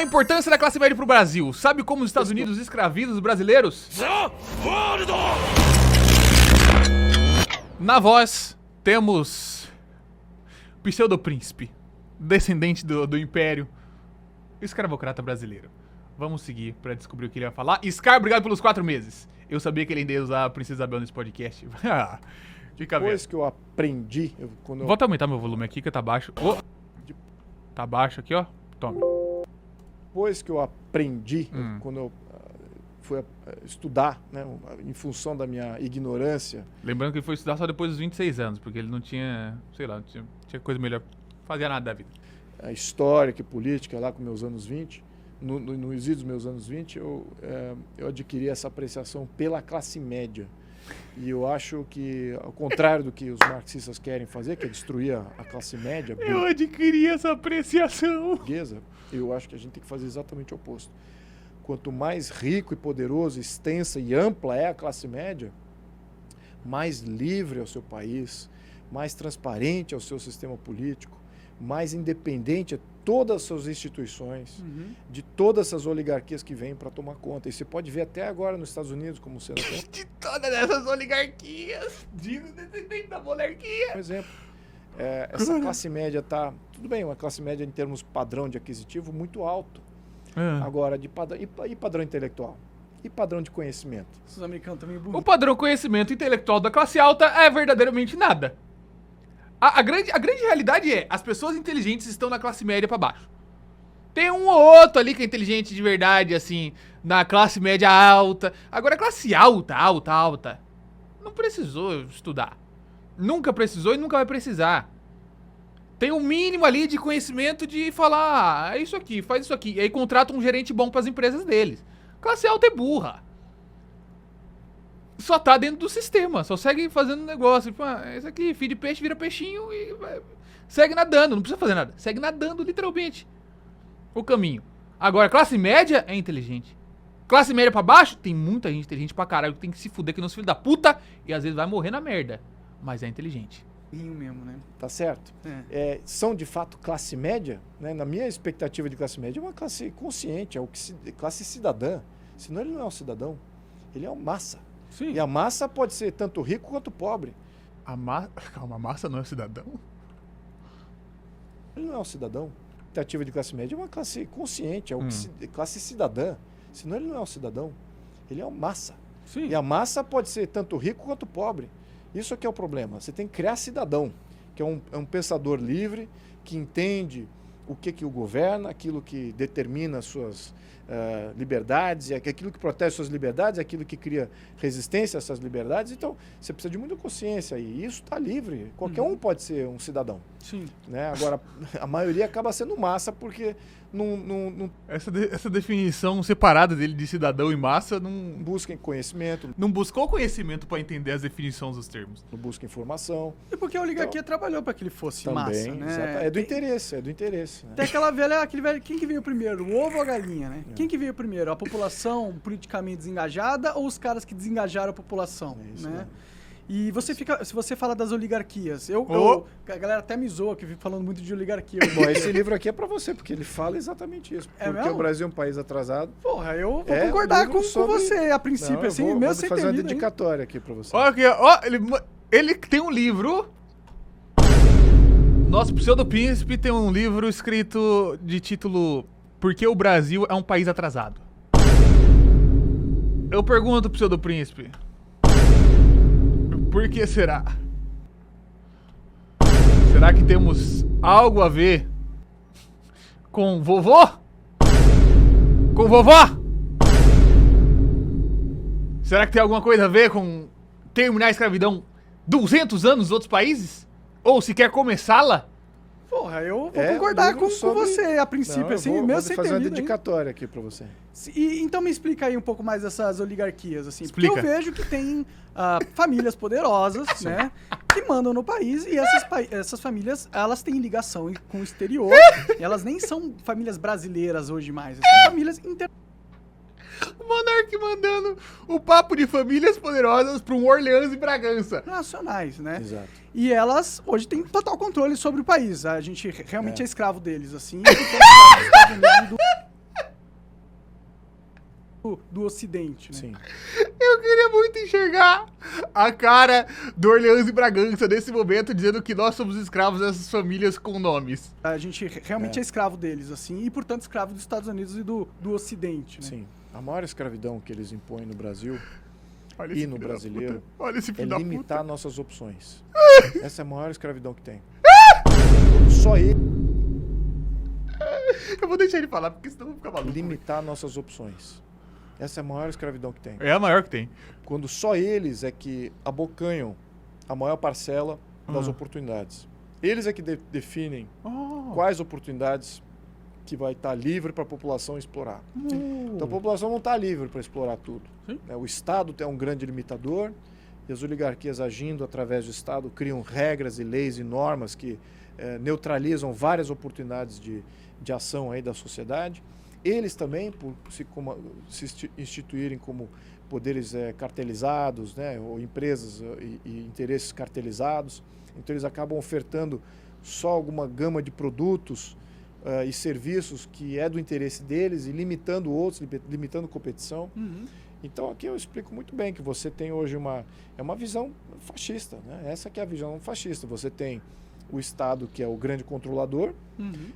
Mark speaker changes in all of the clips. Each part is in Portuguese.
Speaker 1: importância da classe média pro Brasil. Sabe como os Estados Unidos escravizam os brasileiros? Na voz, temos pseudo-príncipe, descendente do império, escravocrata brasileiro. Vamos seguir pra descobrir o que ele vai falar. Scar, obrigado pelos 4 meses. Eu sabia que ele ainda ia usar a Princesa Isabel nesse podcast. Fica vendo.
Speaker 2: Depois que eu aprendi...
Speaker 1: Volta a aumentar meu volume aqui, que tá baixo. Oh. Tá baixo aqui, ó. Tome.
Speaker 2: Depois que eu aprendi, quando eu fui estudar, né, em função da minha ignorância...
Speaker 1: Lembrando que ele foi estudar só depois dos 26 anos, porque ele não tinha, sei lá, tinha coisa melhor. Fazia nada da vida.
Speaker 2: A história e política lá com meus anos 20, no exílio dos meus anos 20, eu adquiri essa apreciação pela classe média. E eu acho que, ao contrário do que os marxistas querem fazer, que é destruir a classe média...
Speaker 1: Eu adquiri essa apreciação.
Speaker 2: Burguesa, eu acho que a gente tem que fazer exatamente o oposto. Quanto mais rico e poderoso, extensa e ampla é a classe média, mais livre é o seu país, mais transparente é o seu sistema político, mais independente é todas as suas instituições, de todas essas oligarquias que vêm para tomar conta. E você pode ver até agora nos Estados Unidos como sendo...
Speaker 1: De todas essas oligarquias, digo descendente da monarquia.
Speaker 2: Por exemplo, essa classe média está... Tudo bem, uma classe média em termos padrão de aquisitivo muito alto. Agora, e padrão intelectual? E padrão de conhecimento?
Speaker 3: Os americanos também burros.
Speaker 1: O padrão conhecimento intelectual da classe alta é verdadeiramente nada. A grande realidade é, as pessoas inteligentes estão na classe média pra baixo. Tem um ou outro ali que é inteligente de verdade, assim, na classe média alta. Agora, a classe alta, não precisou estudar. Nunca precisou e nunca vai precisar. Tem um mínimo ali de conhecimento de falar, é isso aqui, faz isso aqui. E aí contrata um gerente bom pras empresas deles. Classe alta é burra. Só tá dentro do sistema, só segue fazendo negócio. Tipo, esse aqui, filho de peixe, vira peixinho e segue nadando, não precisa fazer nada. Segue nadando, literalmente, o caminho. Agora, classe média é inteligente. Classe média pra baixo, tem muita gente inteligente pra caralho que tem que se fuder que não se filho da puta e às vezes vai morrer na merda. Mas é inteligente.
Speaker 3: Mesmo, né?
Speaker 2: Tá certo? São, de fato, classe média, né? Na minha expectativa de classe média, é uma classe consciente, classe cidadã. Senão ele não é um cidadão, ele é uma massa.
Speaker 1: Sim.
Speaker 2: E a massa pode ser tanto rico quanto pobre.
Speaker 1: Calma, a massa não é cidadão?
Speaker 2: Ele não é um cidadão. A expectativa de classe média é uma classe consciente, classe cidadã. Senão ele não é um cidadão, ele é uma massa.
Speaker 1: Sim.
Speaker 2: E a massa pode ser tanto rico quanto pobre. Isso aqui é o problema. Você tem que criar cidadão, que é um pensador livre, que entende o que o governa, aquilo que determina as suas liberdades, e aquilo que protege suas liberdades, aquilo que cria resistência a essas liberdades. Então, você precisa de muita consciência e isso está livre. Qualquer um pode ser um cidadão.
Speaker 3: Sim.
Speaker 2: Né? Agora, a maioria acaba sendo massa porque não
Speaker 1: Essa definição separada dele de cidadão e massa não
Speaker 2: busca conhecimento,
Speaker 1: não buscou conhecimento pra entender as definições dos termos.
Speaker 2: não busca informação.
Speaker 3: E porque a oligarquia trabalhou pra que ele fosse
Speaker 2: Também,
Speaker 3: massa, né?
Speaker 2: é do interesse. Né?
Speaker 3: Tem aquele velho, quem que veio primeiro, o ovo ou a galinha, né? Quem que veio primeiro, a população politicamente desengajada ou os caras que desengajaram a população,
Speaker 2: Isso,
Speaker 3: né?
Speaker 2: né?
Speaker 3: E se você fala das oligarquias, a galera até me zoa que eu fico falando muito de oligarquia.
Speaker 2: Bom, esse livro aqui é para você, porque ele fala exatamente isso.
Speaker 3: É
Speaker 2: Porque
Speaker 3: mesmo?
Speaker 2: o Brasil é um país atrasado.
Speaker 3: Porra, eu vou
Speaker 2: É,
Speaker 3: concordar
Speaker 2: um livro
Speaker 3: com
Speaker 2: sobre-
Speaker 3: você a princípio,
Speaker 2: Não, eu
Speaker 3: assim,
Speaker 2: vou
Speaker 3: mesmo sem
Speaker 2: fazer
Speaker 3: ter
Speaker 2: uma
Speaker 3: lido ainda.
Speaker 2: dedicatória aqui para você.
Speaker 1: Olha aqui, ó, ele tem um livro. Nosso pseudo-príncipe tem um livro escrito de título Por que o Brasil é um país atrasado. Eu pergunto, pseudo-príncipe, por que será? Será que temos algo a ver com vovô? Com vovó? Será que tem alguma coisa a ver com terminar a escravidão 200 anos nos outros países? Ou sequer começá-la?
Speaker 3: Porra, eu vou
Speaker 2: É, um
Speaker 3: concordar
Speaker 2: livro
Speaker 3: com
Speaker 2: sobre-
Speaker 3: você a princípio,
Speaker 2: Não, eu
Speaker 3: assim,
Speaker 2: vou
Speaker 3: mesmo sem
Speaker 2: fazer
Speaker 3: ter
Speaker 2: uma
Speaker 3: lido ainda.
Speaker 2: dedicatória aqui para você.
Speaker 3: Então me explica aí um pouco mais dessas oligarquias, assim.
Speaker 1: Explica.
Speaker 3: Porque eu vejo que tem famílias poderosas, né, que mandam no país e essas famílias, elas têm ligação com o exterior. E elas nem são famílias brasileiras hoje mais, são famílias
Speaker 1: O Monark mandando o papo de famílias poderosas para um Orleans e Bragança.
Speaker 3: internacionais, né?
Speaker 2: Exato.
Speaker 3: E elas hoje têm total controle sobre o país. A gente realmente é escravo deles, assim. E ficam escravos dos Estados Unidos do Ocidente, né?
Speaker 2: Sim.
Speaker 1: Eu queria muito enxergar a cara do Orleans e Bragança nesse momento, dizendo que nós somos escravos dessas famílias com nomes.
Speaker 3: A gente realmente é escravo deles, assim, e portanto escravo dos Estados Unidos e do Ocidente, né?
Speaker 2: Sim. A maior escravidão que eles impõem no Brasil
Speaker 1: Olha
Speaker 2: e
Speaker 1: esse
Speaker 2: no
Speaker 1: filho da
Speaker 2: brasileiro
Speaker 1: puta. Olha esse
Speaker 2: é
Speaker 1: filho da puta.
Speaker 2: limitar nossas opções. Essa é a maior escravidão que tem. Só ele
Speaker 1: Eu vou deixar ele falar, porque senão eu vou ficar maluco.
Speaker 2: limitar nossas opções. Essa é a maior escravidão que tem.
Speaker 1: É a maior que tem.
Speaker 2: Quando só eles é que abocanham a maior parcela das oportunidades. Eles é que definem quais oportunidades que vai estar livre para a população explorar. Então a população não está livre para explorar tudo. Né? O Estado é um grande limitador e as oligarquias agindo através do Estado criam regras e leis e normas que neutralizam várias oportunidades de ação aí da sociedade. Eles também, por se instituírem como poderes cartelizados, né, ou empresas e interesses cartelizados, então eles acabam ofertando só alguma gama de produtos e serviços que é do interesse deles e limitando outros, limitando competição. Então aqui eu explico muito bem que você tem hoje uma visão fascista, né? Essa que é a visão fascista. Você tem o Estado, que é o grande controlador,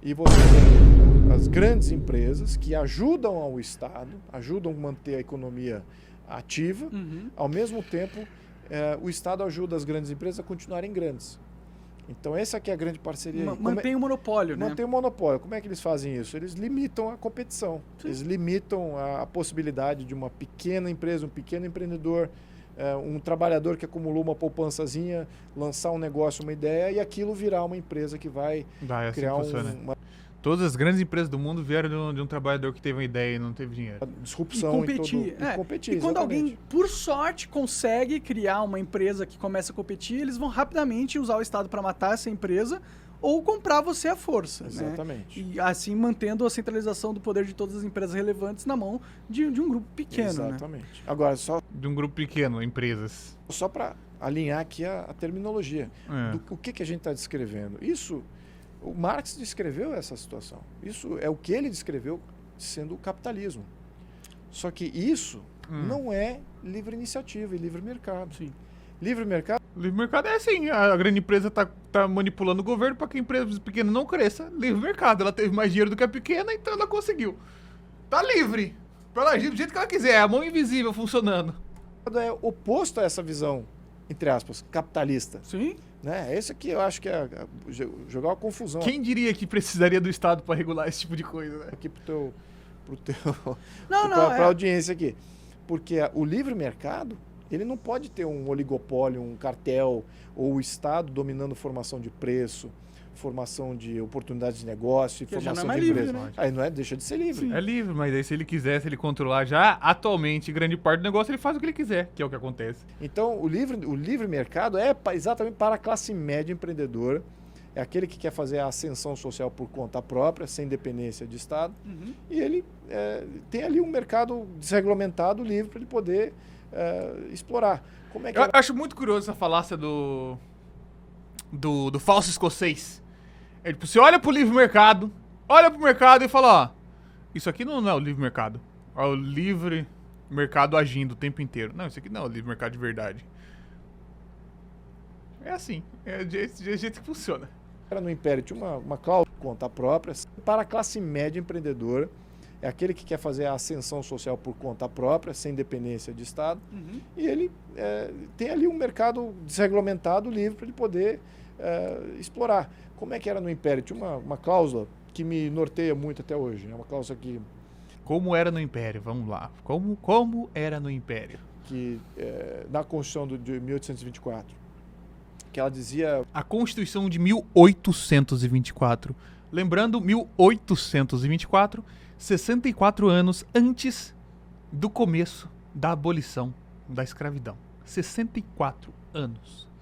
Speaker 2: e você tem as grandes empresas que ajudam ao Estado, ajudam a manter a economia ativa, ao mesmo tempo o Estado ajuda as grandes empresas a continuarem grandes. Então essa aqui é a grande parceria.
Speaker 3: Mantém o monopólio, né?
Speaker 2: Mantém o monopólio. Como é que eles fazem isso? Eles limitam a competição. Sim. Eles limitam a possibilidade de uma pequena empresa, um pequeno empreendedor, um trabalhador que acumulou uma poupançazinha, lançar um negócio, uma ideia, e aquilo virar uma empresa que vai criar uma
Speaker 1: Todas as grandes empresas do mundo vieram de um trabalhador que teve uma ideia e não teve dinheiro.
Speaker 2: Disrupção
Speaker 3: e competir. E quando alguém, por sorte, consegue criar uma empresa que começa a competir, eles vão rapidamente usar o Estado para matar essa empresa ou comprar você à força.
Speaker 2: Exatamente.
Speaker 3: Né? E assim mantendo a centralização do poder de todas as empresas relevantes na mão de um grupo pequeno.
Speaker 2: Exatamente.
Speaker 3: Né?
Speaker 2: Agora, só
Speaker 1: de um grupo pequeno, empresas.
Speaker 2: Só para alinhar aqui a terminologia. O que a gente está descrevendo? Isso... O Marx descreveu essa situação. Isso é o que ele descreveu sendo o capitalismo. Só que isso não é livre iniciativa e livre mercado.
Speaker 3: Sim.
Speaker 2: Livre mercado...
Speaker 1: Livre mercado é assim, a grande empresa tá manipulando o governo para que a empresa pequena não cresça. Livre mercado, ela teve mais dinheiro do que a pequena, então ela conseguiu. Tá livre, para ela agir do jeito que ela quiser, a mão invisível funcionando.
Speaker 2: É oposto a essa visão, entre aspas, capitalista.
Speaker 3: Sim.
Speaker 2: Né? Esse aqui eu acho que é jogar uma confusão.
Speaker 1: Quem diria que precisaria do Estado para regular esse tipo de coisa, né?
Speaker 2: Aqui pra audiência aqui. Porque o livre mercado, ele não pode ter um oligopólio, um cartel, ou o Estado dominando formação de preço, formação de oportunidades de negócio,
Speaker 3: que
Speaker 2: formação
Speaker 3: já não é
Speaker 2: de
Speaker 3: livre,
Speaker 2: empresa.
Speaker 3: né?
Speaker 2: Aí não é, deixa de ser livre.
Speaker 1: Sim. É livre, mas aí se ele quiser, se ele controlar já, atualmente, grande parte do negócio, ele faz o que ele quiser, que é o que acontece.
Speaker 2: Então, o livre mercado é exatamente para a classe média empreendedora, é aquele que quer fazer a ascensão social por conta própria, sem dependência de Estado, e ele tem ali um mercado desregulamentado, livre, para ele poder explorar. Como é que
Speaker 1: eu acho muito curioso essa falácia do falso escocês. É tipo, você olha pro livre mercado, olha pro mercado e fala, ó, isso aqui não é o livre mercado. É o livre mercado agindo o tempo inteiro. Não, isso aqui não é o livre mercado de verdade. É assim, é desse jeito que funciona.
Speaker 2: Era no Império, tinha uma cláusula por conta própria, para a classe média empreendedora, é aquele que quer fazer a ascensão social por conta própria, sem dependência de Estado, e ele tem ali um mercado desregulamentado, livre, para ele poder explorar. Como é que era no Império? Tinha uma cláusula que me norteia muito até hoje. É uma cláusula que...
Speaker 1: Como era no Império? Vamos lá. Como era no Império?
Speaker 2: Que na Constituição de 1824, que ela dizia...
Speaker 1: A Constituição de 1824. Lembrando, 1824, 64 anos antes do começo da abolição da escravidão. 64 anos.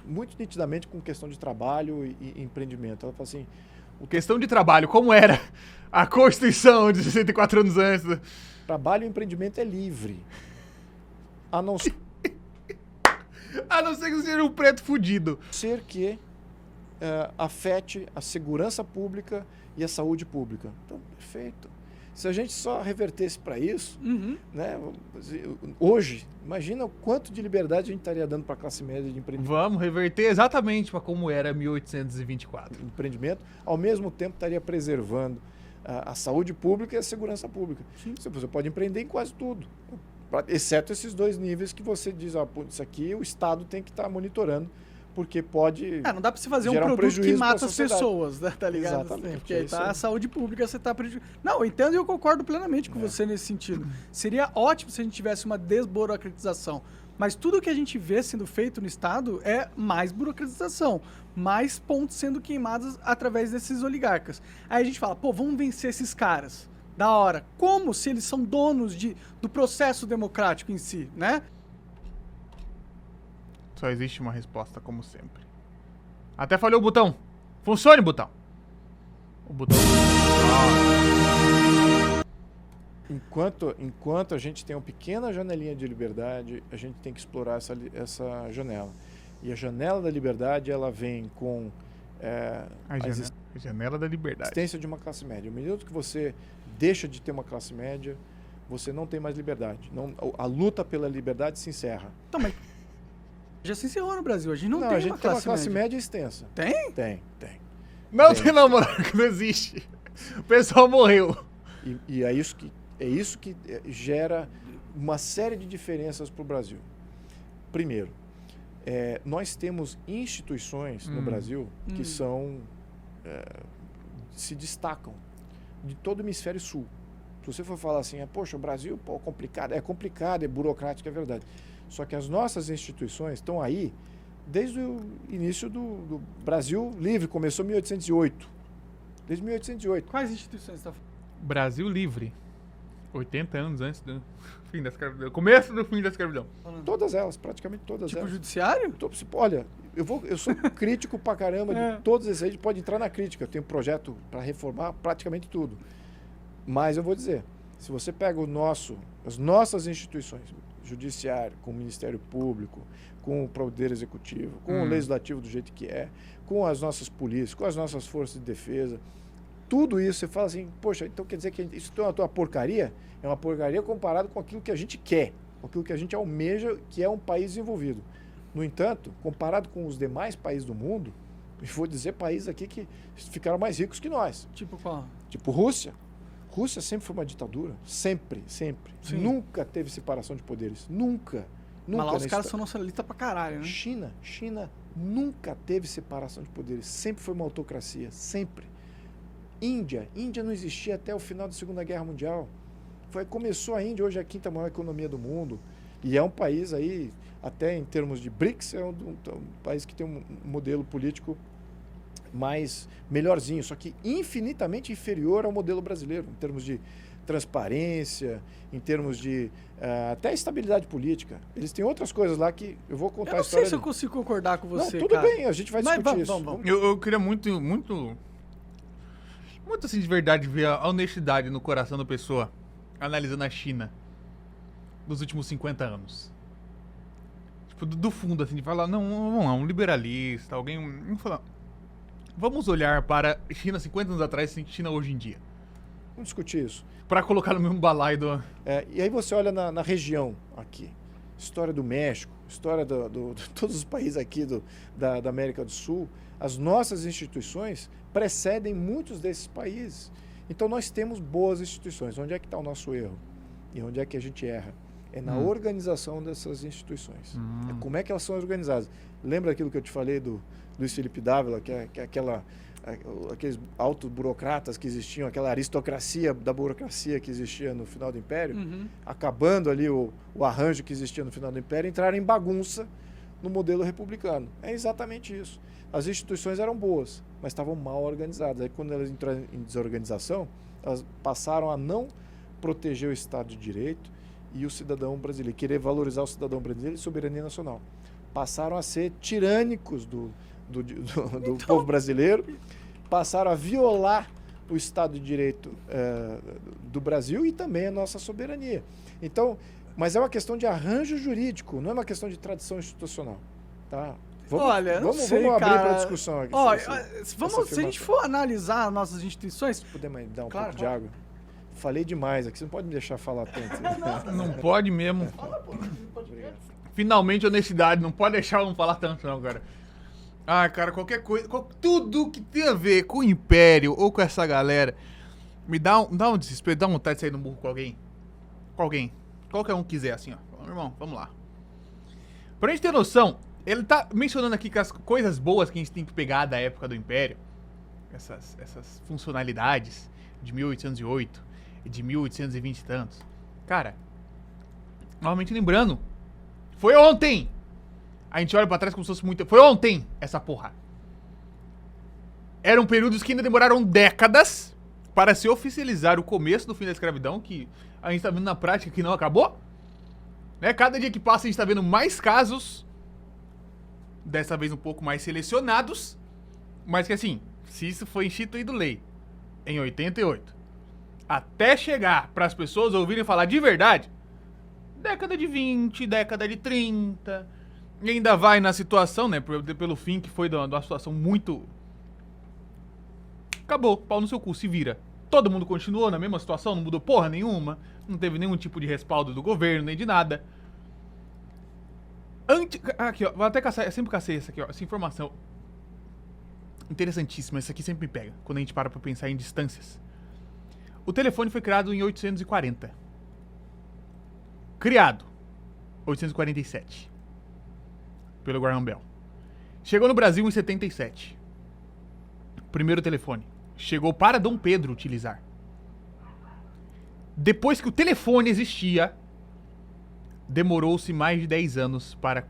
Speaker 2: Muito nitidamente com questão de trabalho e empreendimento. Ela fala assim...
Speaker 1: Questão de trabalho, como era a Constituição de 64 anos antes?
Speaker 2: Trabalho e empreendimento é livre. A não ser...
Speaker 1: A não ser que seja um preto fudido.
Speaker 2: Ser que afete a segurança pública e a saúde pública. Então, perfeito. Se a gente só revertesse para isso,
Speaker 3: Uhum.
Speaker 2: né? Hoje, imagina o quanto de liberdade a gente estaria dando para a classe média de
Speaker 1: Vamos reverter exatamente para como era 1824.
Speaker 2: empreendimento, ao mesmo tempo estaria preservando a saúde pública e a segurança pública.
Speaker 3: Sim.
Speaker 2: Você pode empreender em quase tudo, exceto esses dois níveis que você diz, ó, isso aqui o Estado tem que estar monitorando, porque pode...
Speaker 3: Não dá pra você fazer um
Speaker 2: gerar um
Speaker 3: produto que
Speaker 2: prejuízo
Speaker 3: mata
Speaker 2: pra
Speaker 3: as
Speaker 2: sociedade.
Speaker 3: pessoas, né, tá ligado?
Speaker 2: Exatamente,
Speaker 3: Porque
Speaker 2: é
Speaker 3: aí
Speaker 2: isso
Speaker 3: tá
Speaker 2: aí.
Speaker 3: a saúde pública, você tá prejudicando. Não, eu entendo e eu concordo plenamente com você nesse sentido. Seria ótimo se a gente tivesse uma desburocratização. Mas tudo que a gente vê sendo feito no Estado é mais burocratização, mais pontos sendo queimados através desses oligarcas. Aí a gente fala, pô, vamos vencer esses caras. Da hora. Como se eles são donos do processo democrático em si, né?
Speaker 1: Só existe uma resposta, como sempre. Até falhou o botão. Funcione, botão. O botão.
Speaker 2: Enquanto a gente tem uma pequena janelinha de liberdade, a gente tem que explorar essa janela. E a janela da liberdade, ela vem com
Speaker 1: A janela da liberdade.
Speaker 2: existência de uma classe média. No minuto que você deixa de ter uma classe média, você não tem mais liberdade. A luta pela liberdade se encerra.
Speaker 3: Então, mas já se encerrou no Brasil. A gente não tem
Speaker 2: a gente
Speaker 3: uma
Speaker 2: tem uma
Speaker 3: classe
Speaker 2: classe
Speaker 3: média.
Speaker 2: média extensa.
Speaker 3: Tem?
Speaker 2: Tem.
Speaker 1: Não tem não, Monarca, não existe. O pessoal morreu.
Speaker 2: E é isso que gera uma série de diferenças para o Brasil. Primeiro, nós temos instituições no Brasil que se destacam de todo o hemisfério sul. Se você for falar assim, poxa, o Brasil é complicado, é burocrático, é verdade. Só que as nossas instituições estão aí desde o início do Brasil livre, começou em 1808. Desde 1808.
Speaker 3: Quais instituições você está falando?
Speaker 1: Brasil livre. 80 anos antes do fim da escravidão. Começo do fim da escravidão.
Speaker 2: Todas elas, praticamente todas
Speaker 3: Tipo
Speaker 2: elas.
Speaker 3: judiciário?
Speaker 2: Olha, eu sou crítico pra caramba de todos esses aí, pode entrar na crítica. Eu tenho um projeto para reformar praticamente tudo. Mas eu vou dizer, se você pega as nossas instituições, judiciário, com o Ministério Público, com o Poder Executivo, com o Legislativo do jeito que é, com as nossas polícias, com as nossas forças de defesa, tudo isso, você fala assim, poxa, então quer dizer que isso é uma porcaria? É uma porcaria comparado com aquilo que a gente quer, com aquilo que a gente almeja, que é um país desenvolvido. No entanto, comparado com os demais países do mundo, eu vou dizer países aqui que ficaram mais ricos que nós.
Speaker 3: Tipo qual?
Speaker 2: Tipo Rússia. Rússia sempre foi uma ditadura. Sempre.
Speaker 3: Sim.
Speaker 2: Nunca teve separação de poderes. Nunca.
Speaker 3: Mas lá os
Speaker 2: na
Speaker 3: caras
Speaker 2: história.
Speaker 3: são nacionalistas pra caralho, né?
Speaker 2: China nunca teve separação de poderes. Sempre foi uma autocracia. Sempre. Índia não existia até o final da Segunda Guerra Mundial. Começou a Índia, hoje é a quinta maior economia do mundo. E é um país aí, até em termos de BRICS, é um país que tem um modelo político melhorzinho, só que infinitamente inferior ao modelo brasileiro, em termos de transparência, em termos de até estabilidade política. Eles têm outras coisas lá que eu vou contar
Speaker 3: Eu
Speaker 2: a
Speaker 3: não sei
Speaker 2: história.
Speaker 3: se eu consigo concordar com você,
Speaker 2: Não, tudo
Speaker 3: cara.
Speaker 2: bem, a gente vai
Speaker 3: Mas
Speaker 2: discutir isso.
Speaker 3: vamos.
Speaker 1: Eu queria muito assim de verdade ver a honestidade no coração da pessoa analisando a China dos últimos 50 anos. Tipo, do fundo, assim, de falar, não, vamos lá, um liberalista, vamos falar, vamos olhar para China 50 anos atrás e China hoje em dia.
Speaker 2: Vamos discutir isso.
Speaker 1: Pra colocar no mesmo balaio do...
Speaker 2: E aí você olha na região aqui, história do México, história de todos os países aqui da América do Sul, as nossas instituições precedem muitos desses países. Então nós temos boas instituições. Onde é que está o nosso erro? E onde é que a gente erra? É na organização dessas instituições. É como é que elas são organizadas. Lembra aquilo que eu te falei do Luiz Felipe Dávila, que é aqueles altos burocratas que existiam, aquela aristocracia da burocracia que existia no final do Império, acabando ali o arranjo que existia no final do Império, entraram em bagunça no modelo republicano. É exatamente isso. As instituições eram boas, mas estavam mal organizadas. Aí quando elas entraram em desorganização, elas passaram a não proteger o Estado de Direito e o cidadão brasileiro, querer valorizar o cidadão brasileiro e soberania nacional. Passaram a ser tirânicos do povo brasileiro, passaram a violar o Estado de Direito do Brasil e também a nossa soberania. Então, mas é uma questão de arranjo jurídico, não é uma questão de tradição institucional. Tá? Vamos abrir para discussão aqui.
Speaker 3: Se a gente for analisar nossas instituições...
Speaker 2: Se puder me dar um
Speaker 3: Claro,
Speaker 2: pouco de água. Falei demais aqui, você não pode me deixar falar tanto.
Speaker 1: Não pode mesmo. Finalmente honestidade, não pode deixar eu não falar tanto não, cara. Ah, cara, qualquer coisa, tudo que tem a ver com o Império ou com essa galera, me dá um desespero, dá vontade de sair no burro com alguém. Com alguém. Qualquer um quiser, assim, ó. Meu irmão, vamos lá. Pra gente ter noção, ele tá mencionando aqui que as coisas boas que a gente tem que pegar da época do Império, essas funcionalidades de 1808 e de 1820 e tantos. Cara, novamente lembrando, foi ontem! A gente olha pra trás como se fosse muito... Foi ontem, essa porra. Eram períodos que ainda demoraram décadas para se oficializar o começo do fim da escravidão, que a gente tá vendo na prática que não acabou. Né? Cada dia que passa a gente tá vendo mais casos, dessa vez um pouco mais selecionados, mas que assim, se isso foi instituído lei em 88, até chegar para as pessoas ouvirem falar de verdade, década de 20, década de 30... E ainda vai na situação, né, pelo fim que foi de uma situação muito... Acabou, pau no seu cu, se vira. Todo mundo continuou na mesma situação, não mudou porra nenhuma, não teve nenhum tipo de respaldo do governo, nem de nada. Aqui, ó, vou até caçar, eu sempre cacei essa aqui, ó, essa informação. Interessantíssima, essa aqui sempre me pega, quando a gente para pra pensar em distâncias. O telefone foi criado em 1840. Criado, 1847. Pelo Graham Bell. Chegou no Brasil em 77. Primeiro telefone. Chegou para Dom Pedro utilizar. Depois que o telefone existia, demorou-se mais de 10 anos para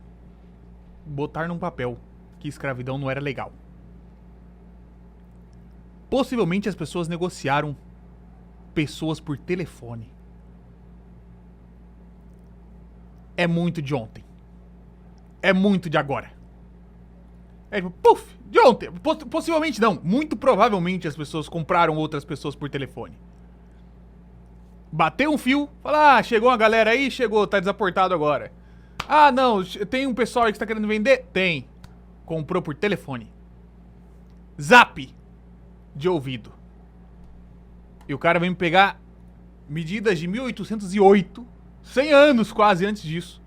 Speaker 1: botar num papel que escravidão não era legal. Possivelmente as pessoas negociaram pessoas por telefone. É muito de ontem. É muito de agora. É tipo, puf, de ontem. Possivelmente não. Muito provavelmente as pessoas compraram outras pessoas por telefone. Bateu um fio, fala, ah, chegou uma galera aí, chegou, tá desaportado agora. Ah, não, tem um pessoal aí que tá querendo vender? Tem. Comprou por telefone. Zap. De ouvido. E o cara vem me pegar medidas de 1808, 100 anos quase antes disso,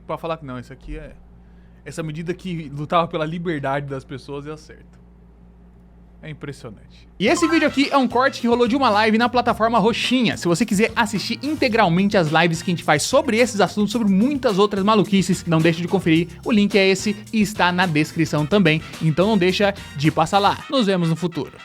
Speaker 1: pra falar que não, isso aqui é... Essa medida que lutava pela liberdade das pessoas é certo. É impressionante. E esse vídeo aqui é um corte que rolou de uma live na plataforma Roxinha. Se você quiser assistir integralmente as lives que a gente faz sobre esses assuntos, sobre muitas outras maluquices, não deixe de conferir. O link é esse e está na descrição também. Então não deixa de passar lá. Nos vemos no futuro.